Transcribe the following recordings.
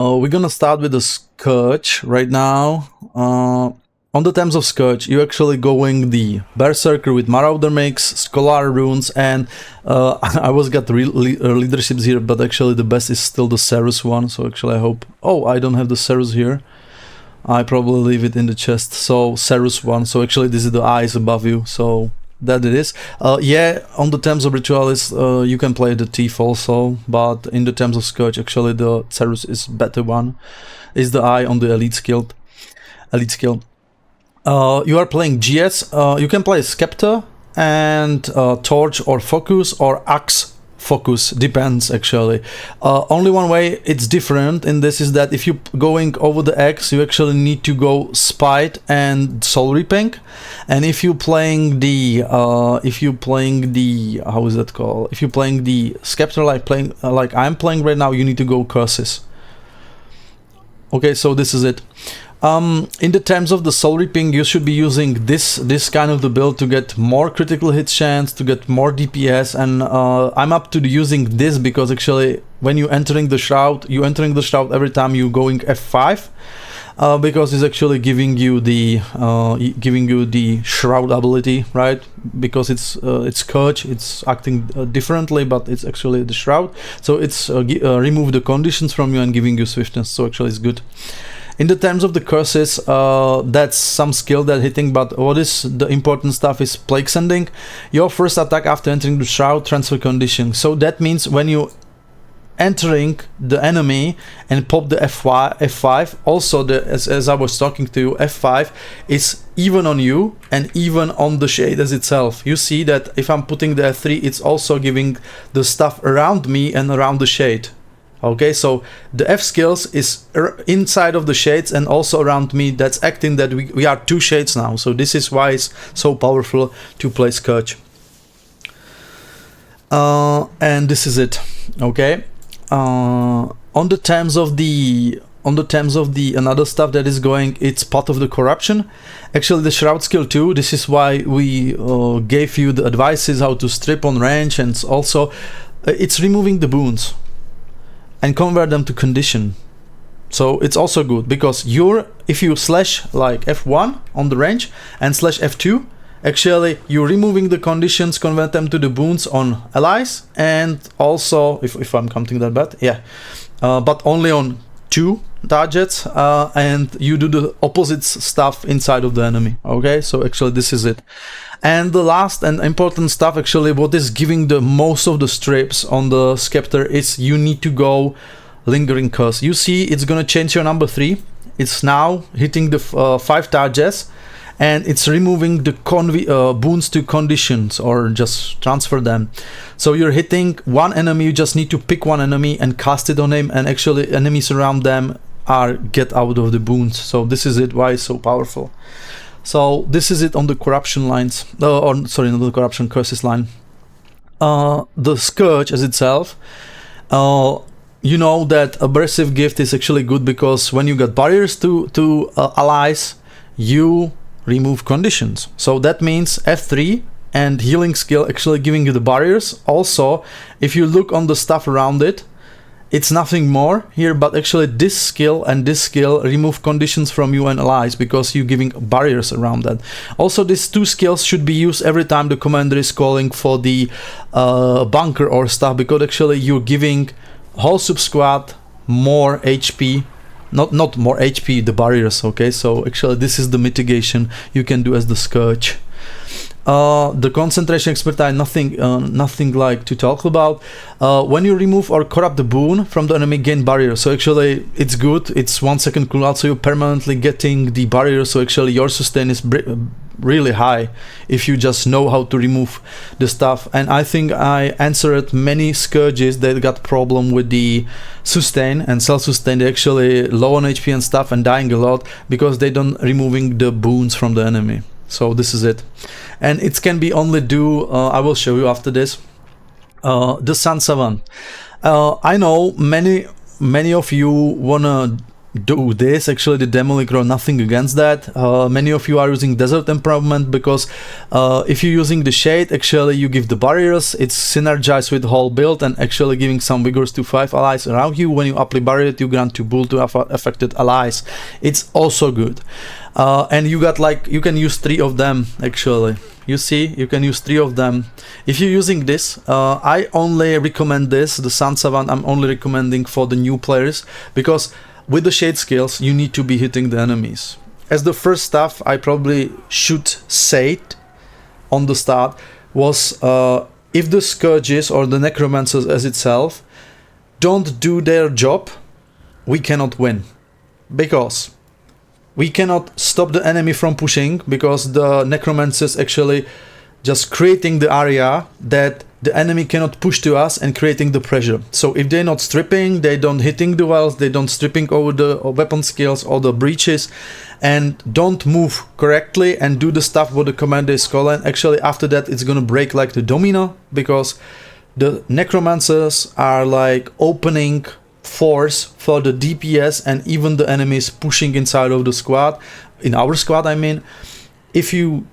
We're gonna start with the Scourge right now. On the terms of Scourge, you're actually going the Berserker with Marauder mix, Scholar runes, and I always got leaderships here, but actually the best is still the Cerus one, so actually I hope... Oh, I don't have the Cerus here. I probably leave it in the chest, so Cerus one, so actually this is the eyes above you, so that it is. Yeah, on the terms of Ritualist, you can play the Thief also, but in the terms of Scourge, actually the Cerus is better one, is the eye on the elite skill. You are playing GS, you can play Scepter and Torch or Focus or Axe Focus, depends actually. Only one way it's different in this is that if you're going over the Axe, you actually need to go Spite and Soul Reaping, and if you're playing the how is that called? If you're playing the Scepter like I'm playing right now, you need to go Curses. Okay, so this is it. In the terms of the Soul Reaping, you should be using this kind of the build to get more critical hit chance, to get more DPS, and I'm up to using this because actually when you're entering the Shroud, every time you're going F5, because it's actually giving you the Shroud ability, right? Because it's Scourge, it's acting differently, but it's actually the Shroud, so it's remove the conditions from you and giving you swiftness, so actually it's good. In the terms of the curses, that's some skill that hitting, but what is the important stuff is Plague Sending. Your first attack after entering the Shroud, transfer condition. So that means when you entering the enemy and pop the F5, also as I was talking to you, F5 is even on you and even on the shade as itself. You see that if I'm putting the F3, it's also giving the stuff around me and around the shade. Okay, so the F skills is inside of the shades and also around me. That's acting that we are two shades now. So this is why it's so powerful to play Scourge. And this is it. Okay. On the terms of the another stuff that is going, it's part of the corruption. Actually, the Shroud skill too. This is why we gave you the advices how to strip on range, and also it's removing the boons and convert them to condition. So it's also good because if you slash like F1 on the range and slash F2, actually you're removing the conditions, convert them to the boons on allies, and also if I'm counting that bad, yeah, but only on 2 targets, and you do the opposite stuff inside of the enemy. Okay, so actually this is it. And the last and important stuff, actually, what is giving the most of the strips on the Scepter is you need to go Lingering Curse. You see, it's gonna change your number 3. It's now hitting the 5 targets, and it's removing the boons to conditions or just transfer them. So you're hitting one enemy, you just need to pick one enemy and cast it on him, and actually enemies around them get out of the boons. So this is it, why it's so powerful. So this is it on the corruption lines, or sorry, not the corruption, curses line. The Scourge as itself, you know that abrasive gift is actually good because when you got barriers to allies, you remove conditions. So that means F3 and healing skill actually giving you the barriers. Also, if you look on the stuff around it, it's nothing more here, but actually this skill and this skill remove conditions from you and allies because you're giving barriers around that. Also, these 2 skills should be used every time the commander is calling for the bunker or stuff, because actually you're giving whole sub squad more HP, not more HP, the barriers. Okay, so actually this is the mitigation you can do as the Scourge. The concentration expertise, nothing like to talk about. When you remove or corrupt the boon from the enemy, gain barrier. So actually it's good, it's 1 second cooldown, so you're permanently getting the barrier, so actually your sustain is really high if you just know how to remove the stuff. And I think I answered many Scourges that got problem with the sustain and self-sustain. They actually low on HP and stuff and dying a lot because they don't removing the boons from the enemy. So this is it, and it can be only do, I will show you after this, the Sun Savant. I know many of you wanna do this. Actually, the Demolicro, nothing against that. Many of you are using Desert Improvement because if you're using the Shade, actually you give the barriers, it's synergized with the whole build and actually giving some vigors to 5 allies around you. When you apply barrier, you grant 2 bull to affected allies. It's also good. And you got like, you can use 3 of them actually. You see, you can use 3 of them. If you're using this, I only recommend this, the Sun Savant, I'm only recommending for the new players, because with the Shade skills, you need to be hitting the enemies. As the first stuff I probably should say it on the start was, if the Scourges or the Necromancers as itself don't do their job, we cannot win. Because we cannot stop the enemy from pushing, because the Necromancers actually just creating the area that the enemy cannot push to us and creating the pressure. So if they're not stripping, they don't hitting the wells, they don't stripping over the weapon skills or the breaches, and don't move correctly and do the stuff what the commander is calling, actually after that it's gonna break like the domino, because the Necromancers are like opening force for the DPS and even the enemies pushing inside of the squad, in our squad I mean. If you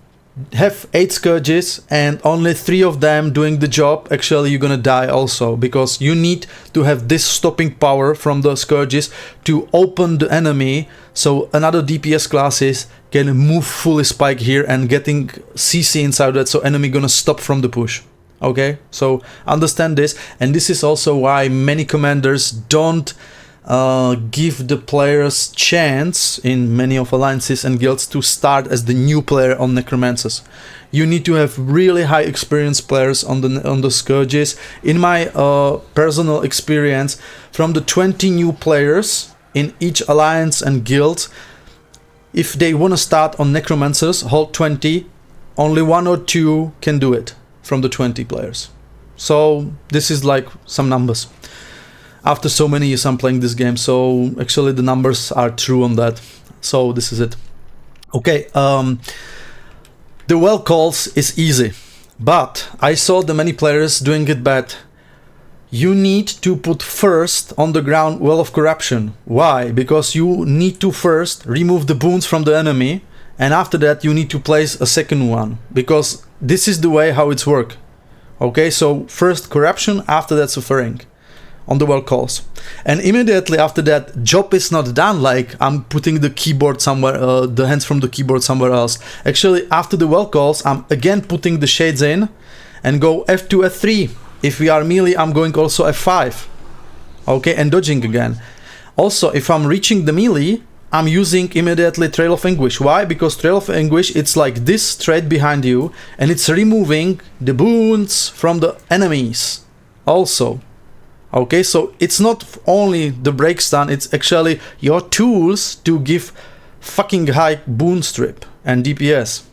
have 8 Scourges and only 3 of them doing the job, actually you're gonna die also, because you need to have this stopping power from the Scourges to open the enemy, so another DPS classes can move fully spike here and getting CC inside that, so enemy gonna stop from the push. Okay, so understand this, and this is also why many commanders don't give the players chance in many of alliances and guilds to start as the new player on Necromancers. You need to have really high experienced players on the Scourges. In my personal experience, from the 20 new players in each alliance and guild, if they want to start on Necromancers, whole 20, only 1 or 2 can do it from the 20 players. So this is like some numbers. After so many years I'm playing this game, so actually the numbers are true on that. So this is it. Okay, the well calls is easy, but I saw the many players doing it bad. You need to put first on the ground Well of Corruption. Why? Because you need to first remove the boons from the enemy, and after that you need to place a second one, because this is the way how it's work. Okay, so first corruption, after that suffering on the well calls, and immediately after that job is not done, like I'm putting the keyboard somewhere, the hands from the keyboard somewhere else. Actually after the well calls I'm again putting the shades in and go F2, F3. If we are melee I'm going also F5. Okay, and dodging again. Also if I'm reaching the melee, I'm using immediately Trail of Anguish. Why? Because Trail of Anguish, it's like this straight behind you, and it's removing the boons from the enemies also. Okay, so it's not only the break stun, it's actually your tools to give fucking high boon strip and DPS.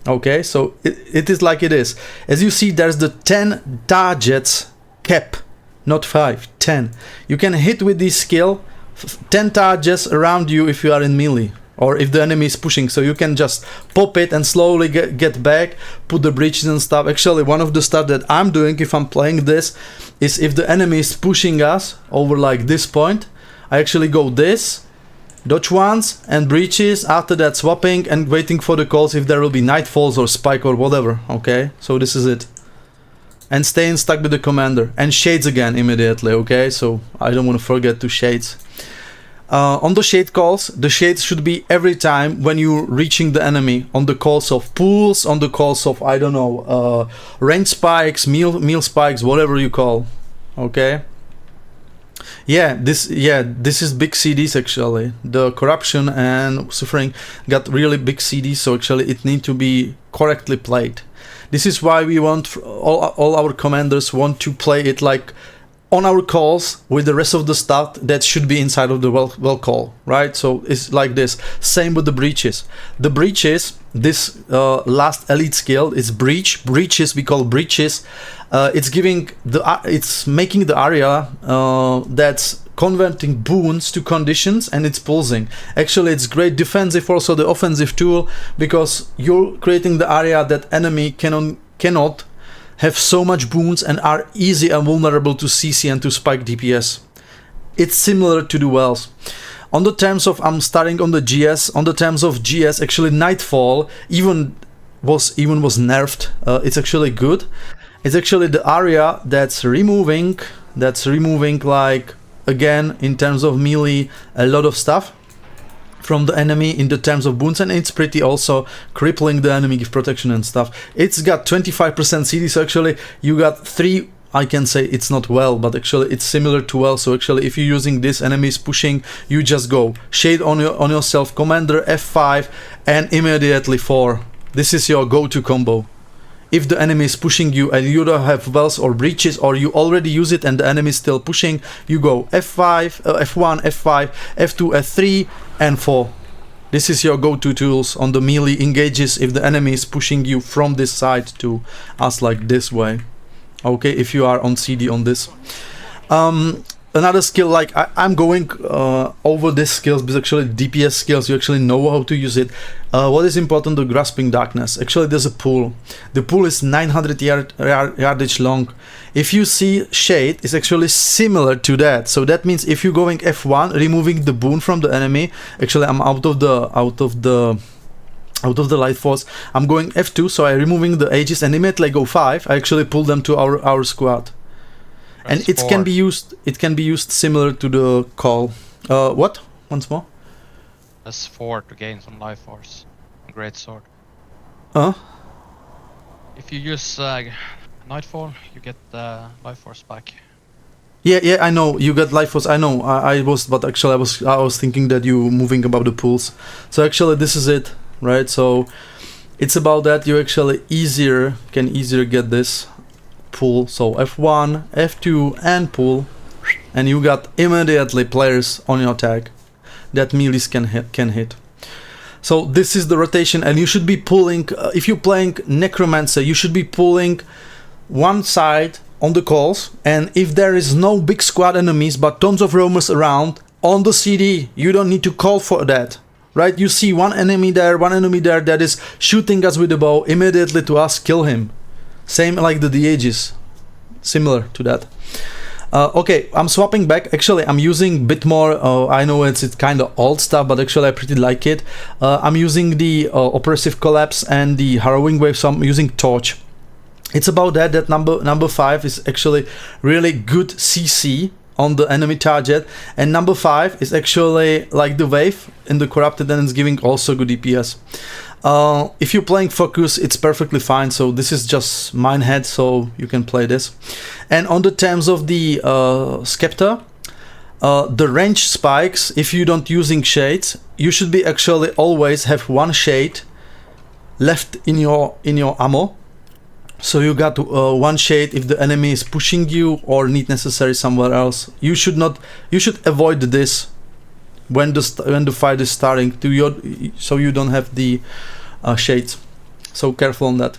Okay, so it is like it is. As you see, there's the 10 targets cap, not 5, 10. You can hit with this skill 10 targets around you if you are in melee, or if the enemy is pushing, so you can just pop it and slowly get back, put the breaches and stuff. Actually one of the stuff that I'm doing if I'm playing this is, if the enemy is pushing us over like this point, I actually go this, dodge once and breaches, after that swapping and waiting for the calls if there will be nightfalls or spike or whatever. Okay, so this is it. And staying stuck with the commander, and shades again immediately. Okay, so I don't want to forget to shades. On the shade calls, the shades should be every time when you're reaching the enemy, on the calls of pools, on the calls of, I don't know, range spikes, meal spikes, whatever you call. Okay, this is big CDs actually. The corruption and suffering got really big CDs, so actually it need to be correctly played. This is why we want, all our commanders want to play it like on our calls with the rest of the stuff that should be inside of the well call, right? So it's like this. Same with the breaches. The breaches, this last elite skill is breach. Breaches, we call breaches. It's giving it's making the area that's converting boons to conditions, and it's pulsing. Actually it's great defensive, also the offensive tool, because you're creating the area that enemy cannot have so much boons and are easy and vulnerable to CC and to spike DPS. It's similar to the wells. On the terms of, I'm starting on the GS, on the terms of GS, actually Nightfall even was nerfed. It's actually good. It's actually the area that's removing like, again, in terms of melee, a lot of stuff from the enemy in the terms of boons, and it's pretty also crippling the enemy, give protection and stuff. It's got 25% CD, so actually you got 3, I can say it's not well, but actually it's similar to well. So actually if you're using this, enemy is pushing, you just go shade on yourself, commander, F5, and immediately 4. This is your go-to combo. If the enemy is pushing you and you don't have wells or breaches, or you already use it and the enemy is still pushing, you go F5, F1, F5, F2, F3, and 4. This is your go-to tools on the melee engages if the enemy is pushing you from this side to us like this way. Okay, if you are on CD on this. Another skill, like I'm going over these skills, because actually DPS skills, you actually know how to use it. What is important, the grasping darkness. Actually there's a pool. The pool is 900 yardage long. If you see shade, it's actually similar to that. So that means if you're going F1, removing the boon from the enemy, actually I'm out of the light force, I'm going F2, so I'm removing the ages, and immediately I go 5, I actually pull them to our squad. And it can be used similar to the call. What? Once more? S4 to gain some life force. Great sword. If you use Nightfall, you get life force back. Yeah, I know you got life force. I know. But actually I was thinking that you moving about the pools. So actually this is it, right? So it's about that you actually can easier get this pull. So F1, F2, and pull, and you got immediately players on your tag that melees can hit. So this is the rotation, and you should be pulling. If you're playing Necromancer, you should be pulling one side on the calls, and if there is no big squad enemies but tons of roamers around on the CD, you don't need to call for that. Right? You see one enemy there that is shooting us with a bow, immediately to us, kill him. Same like the DHs, similar to that. Okay, I'm swapping back. Actually, I'm using a bit more. I know it's kind of old stuff, but actually I pretty like it. I'm using the Oppressive Collapse and the Harrowing Wave, so I'm using Torch. It's about that number 5 is actually really good CC on the enemy target, and number 5 is actually like the wave in the Corrupted, and it's giving also good DPS. If you're playing Focus, it's perfectly fine, so this is just Minehead, so you can play this. And on the terms of the Scepter, the range spikes, if you don't using shades, you should be actually always have one shade left in your ammo. So you got one shade if the enemy is pushing you or need necessary somewhere else. You should avoid this when the fight is starting so you don't have the shades. So careful on that.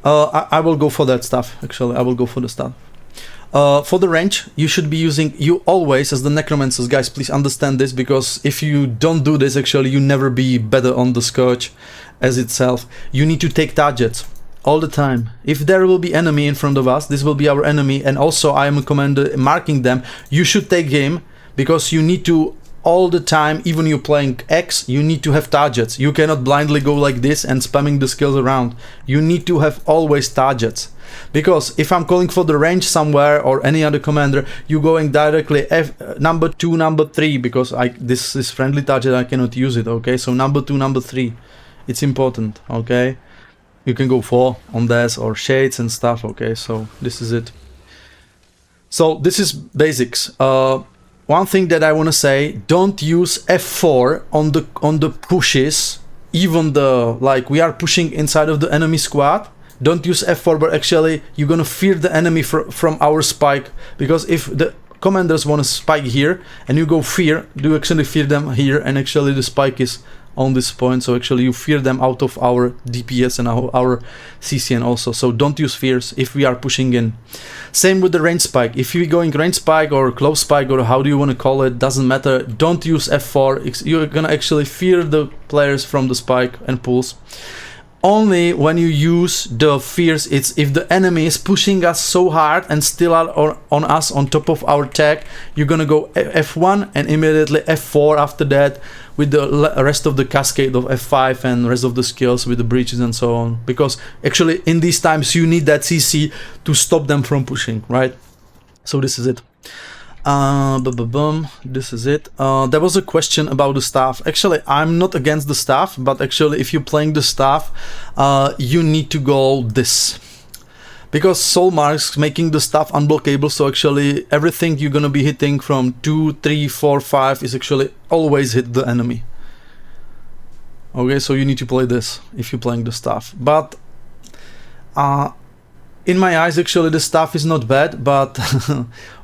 I will go for that stuff. Actually, I will go for the stuff. For the range, you should be using, you always, as the Necromancers, guys, please understand this, because if you don't do this, actually, you never be better on the Scourge as itself. You need to take targets all the time. If there will be enemy in front of us, this will be our enemy, and also I am a commander marking them. You should take him, because you need to all the time, even you playing X, you need to have targets. You cannot blindly go like this and spamming the skills around. You need to have always targets. Because if I'm calling for the range somewhere or any other commander, you going directly number 2, number 3, because this is friendly target, I cannot use it, okay? So number 2, number 3, it's important, okay? You can go 4 on this or shades and stuff, okay? So this is it. So this is basics. One thing that I want to say, don't use F4 on the pushes, even like we are pushing inside of the enemy squad. Don't use F4, but actually you're gonna fear the enemy from our spike, because if the commanders want to spike here and you go fear, you actually fear them here, and actually the spike is on this point, so actually you fear them out of our DPS and our CCN also. So don't use fears if we are pushing in. Same with the range spike. If you're going range spike or close spike, or how do you want to call it, doesn't matter. Don't use F4. You're gonna actually fear the players from the spike and pulls. only when you use the fears. It's if the enemy is pushing us so hard and still are on us on top of our tech, you're gonna go F1 and immediately F4 after that with the rest of the cascade of F5 and rest of the skills with the breaches and so on, because actually in these times you need that CC to stop them from pushing, right? So this is it. This is it. There was a question about the staff. Actually, I'm not against the staff, but actually if you're playing the staff, you need to go this, because soul marks making the staff unblockable. So actually everything you're gonna be hitting from 2, 3, 4, 5 is actually always hit the enemy. Okay, so you need to play this if you're playing the staff. But in my eyes, actually the staff is not bad, but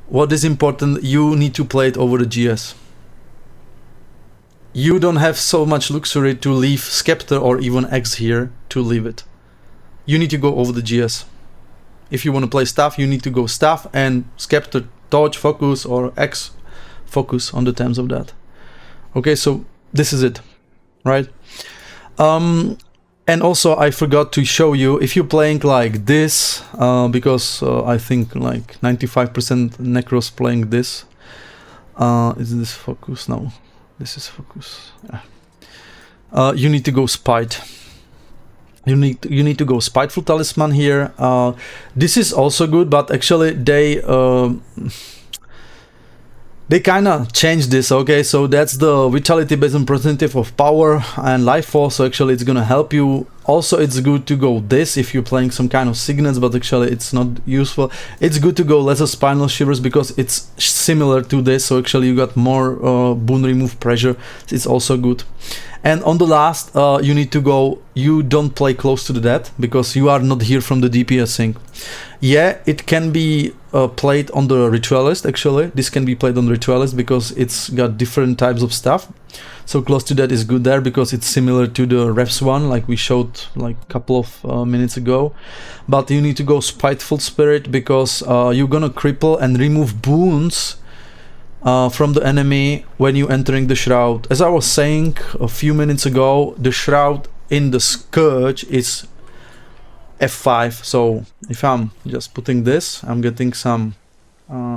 what is important, you need to play it over the GS. You don't have so much luxury to leave Scepter or even X here to leave it. You need to go over the GS. If you want to play staff, you need to go staff and Scepter, dodge, focus, or X focus on the terms of that. Okay, so this is it, right? And also I forgot to show you, if you're playing like this, because I think like 95% Necros playing this. Is this focus? No, this is focus. Yeah. You need to go spite. You need to go spiteful talisman here. This is also good, but actually they kind of changed this. Okay, so that's the vitality based on representative of power and life force, so actually it's gonna help you. Also it's good to go this if you're playing some kind of signets, but actually it's not useful. It's good to go lesser spinal shivers because it's similar to this, so actually you got more boon remove pressure. It's also good. And on the last, you need to go, you don't play close to the death because you are not here from the DPSing. Yeah, it can be played on the ritualist. Actually this can be played on the ritualist because it's got different types of stuff. So close to that is good there because it's similar to the reps one like we showed like a couple of minutes ago. But you need to go spiteful spirit because you're gonna cripple and remove boons from the enemy when you entering the shroud. As I was saying a few minutes ago, the shroud in the Scourge is F5. So if I'm just putting this, I'm getting some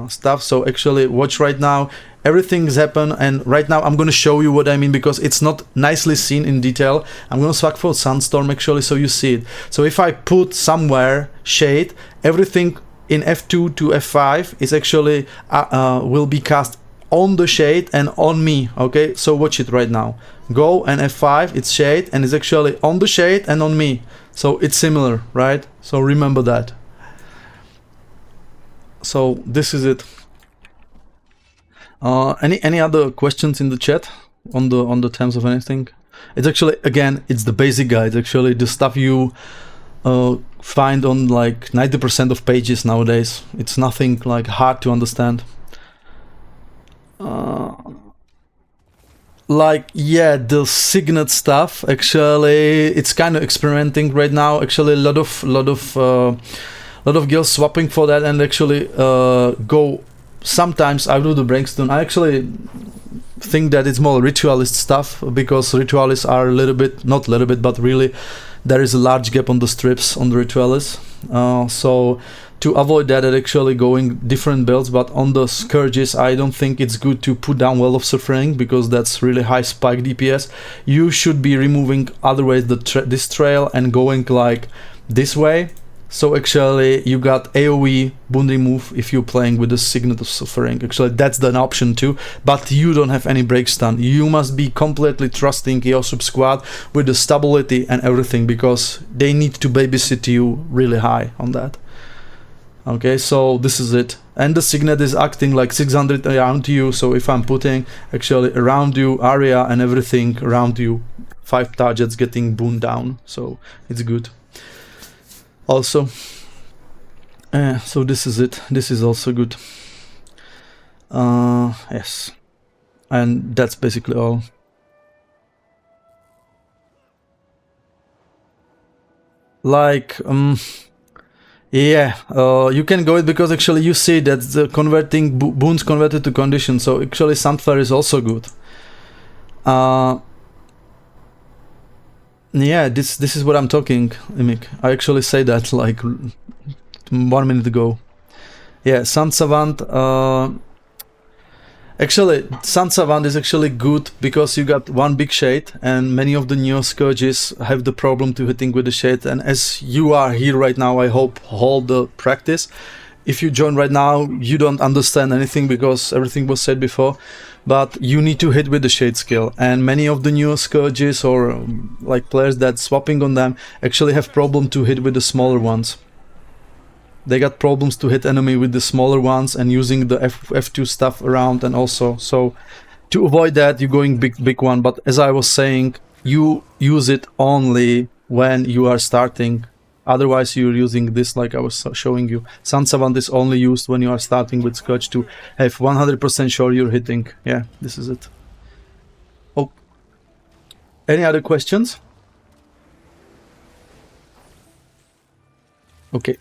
stuff. So actually watch right now, everything's happened, and right now I'm gonna show you what I mean because it's not nicely seen in detail. I'm gonna swag for Sandstorm actually so you see it. So if I put somewhere shade, everything in F2 to F5 is actually will be cast on the shade and on me. Okay, so watch it right now. Go and F5, it's shade and it's actually on the shade and on me. So it's similar, right? So remember that. So this is it. Any other questions in the chat on the terms of anything? It's actually, again, it's the basic guide. Actually the stuff you find on like 90% of pages nowadays. It's nothing like hard to understand. Like, yeah, the signet stuff, actually it's kind of experimenting right now. Actually a lot of guilds swapping for that and actually go sometimes out of the Brainstorm. I actually think that it's more ritualist stuff because ritualists are a little bit, not a little bit, but really there is a large gap on the strips on the ritualists. So to avoid that, actually going different builds, but on the Scourges I don't think it's good to put down Well of Suffering because that's really high spike DPS. You should be removing otherwise this trail and going like this way. So actually you got AoE boon remove if you're playing with the Signet of Suffering. Actually that's an option too, but you don't have any break stun. You must be completely trusting your sub squad with the stability and everything because they need to babysit you really high on that. Okay, so this is it. And the Signet is acting like 600 around you, so if I'm putting actually around you area and everything around you, 5 targets getting boon down, so it's good. Also, so this is it. This is also good. Yes, and that's basically all. Like, yeah, you can go it because actually you see that the converting boons converted to condition. So actually, Sandflare is also good. Yeah, this is what I'm talking, Imik. I actually say that like 1 minute ago. Yeah, Sun Savant. Actually, Sun Savant is actually good because you got one big shade, and many of the new Scourges have the problem to hitting with the shade. And as you are here right now, I hope hold the practice. If you join right now, you don't understand anything because everything was said before, but you need to hit with the shade skill. And many of the new Scourges or like players that swapping on them actually have problem to hit with the smaller ones. They got problems to hit enemy with the smaller ones and using the F2 stuff around, and also so to avoid that you're going big one. But as I was saying, you use it only when you are starting. Otherwise you're using this like I was showing you. Sun Savant is only used when you are starting with Scourge to have 100% sure you're hitting. Yeah, this is it. Oh, any other questions? Okay.